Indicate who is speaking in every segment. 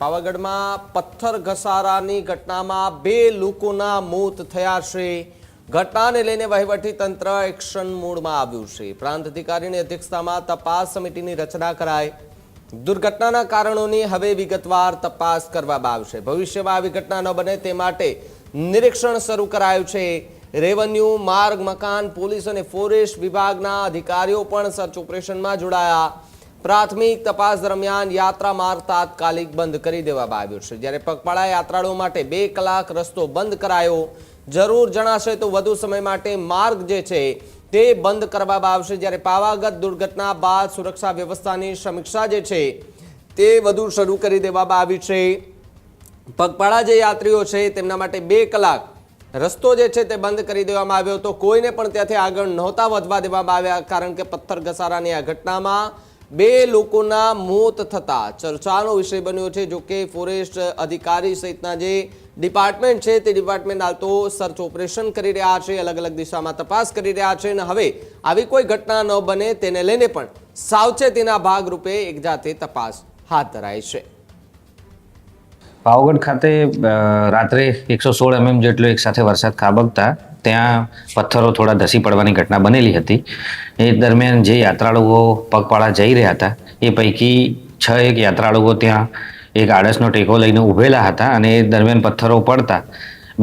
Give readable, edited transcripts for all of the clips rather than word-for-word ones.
Speaker 1: પાવાગઢમાં પથ્થર ઘસારાની ઘટનામાં 2 લોકોના મોત થયા છે। ઘટનાને લઈને વહીવટી તંત્ર એક્શન મોડમાં આવ્યું છે। પ્રાંત અધિકારીની અધ્યક્ષતામાં તપાસ સમિતિની રચના કરાઈ। દુર્ઘટનાના કારણોની હવે વિગતવાર તપાસ કરવામાં આવશે। ભવિષ્યમાં આવી ઘટના ન બને તે માટે નિરીક્ષણ શરૂ કરાયું છે। રેવન્યુ, માર્ગ, મકાન, પોલીસ અને ફોરેસ્ટ વિભાગના અધિકારીઓ પણ સર્ચ ઓપરેશનમાં જોડાયા। પ્રાથમિક તપાસ દરમિયાન યાત્રા માર્ગ તાત્કાલિક બંધ કરી દેવામાં આવ્યો છે, જ્યારે પગપાળા યાત્રાળુઓ માટે 2 કલાક રસ્તો બંધ કરાયો। જરૂર જણાશે તો વધુ સમય માટે માર્ગ જે છે તે બંધ કરવામાં આવશે। જ્યારે પાવાગઢ દુર્ઘટના બાદ સુરક્ષા વ્યવસ્થાની સમીક્ષા જે છે તે વધુ શરૂ કરી દેવામાં આવી છે। પગપાળા જે યાત્રીઓ છે તેમના માટે 2 કલાક રસ્તો જે છે તે બંધ કરી દેવામાં આવ્યો હતો। કોઈને પણ ત્યાંથી આગળ નહોતા વધવા દેવામાં આવ્યા, કારણ કે પથ્થર ઘસારાની આ ઘટનામાં 2 લોકોના મોત થતા ચર્ચાનો વિષય બન્યો છે। જો કે ફોરેસ્ટ અધિકારી સહિતના જે ડિપાર્ટમેન્ટ છે તે ડિપાર્ટમેન્ટ હાલ તો સર્ચ ઓપરેશન કરી રહ્યા છે, અલગ અલગ દિશામાં તપાસ કરી રહ્યા છે અને હવે આવી કોઈ ઘટના ન બને તેને લઈને પણ સાવચેતીના ભાગરૂપે એક જાતે તપાસ હાથ ધરાઈ છે।
Speaker 2: પાવાગઢ ખાતે રાત્રે 116 mm જેટલો એક સાથે વરસાદ ખાબકતા ત્યાં પથ્થરો થોડા ધસી પડવાની ઘટના બનેલી હતી। એ દરમિયાન જે યાત્રાળુઓ પગપાળા જઈ રહ્યા હતા એ પૈકી 6 યાત્રાળુઓ ત્યાં એક આડસનો ટેકો લઈને ઊભેલા હતા અને એ દરમિયાન પથ્થરો પડતા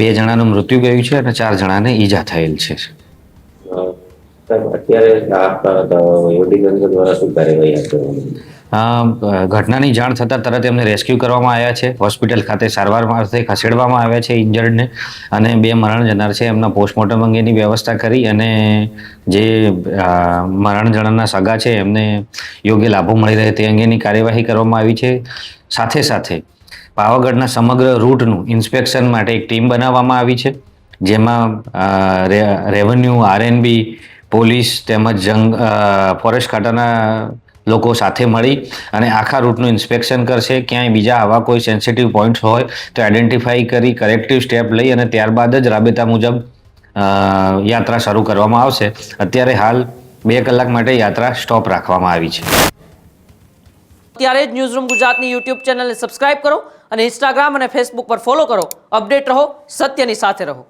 Speaker 2: 2 જણાનું મૃત્યુ ગયું છે અને 4 જણાને ઈજા થયેલ છે। ઘટનાની જાણ થતાં તરત એમને રેસ્ક્યુ કરવામાં આવ્યા છે। હોસ્પિટલ ખાતે સારવાર માટે ખસેડવામાં આવ્યા છે ઇન્જર્ડને, અને 2 મરણ જનાર છે એમના પોસ્ટમોર્ટમ અંગેની વ્યવસ્થા કરી અને જે મરણ જનારના સગા છે એમને યોગ્ય લાભો મળી રહે તે અંગેની કાર્યવાહી કરવામાં આવી છે। સાથે સાથે પાવાગઢના સમગ્ર રૂટનું ઇન્સ્પેક્શન માટે એક ટીમ બનાવવામાં આવી છે, જેમાં રેવન્યુ, આરએનબી, પોલીસ તેમજ ફોરેસ્ટ ખાતાના લોકો સાથે મળી અને આખા રૂટનું ઇન્સ્પેક્શન કરશે। ક્યાંય બીજા આવા કોઈ સેન્સિટિવ પોઈન્ટ્સ હોય તો આઈડેન્ટિફાઈ કરી કરેક્ટિવ સ્ટેપ લઈ અને ત્યારબાદ જ રાબેતા મુજબ યાત્રા શરૂ કરવામાં આવશે। અત્યારે હાલ 2 કલાક માટે યાત્રા સ્ટોપ રાખવામાં આવી છે।
Speaker 3: અત્યારે જ ન્યૂઝરૂમ ગુજરાતની યુટ્યુબ ચેનલને સબસ્ક્રાઇબ કરો અને ઇન્સ્ટાગ્રામ અને ફેસબુક પર ફોલો કરો। અપડેટ રહો, સત્યની સાથે રહો।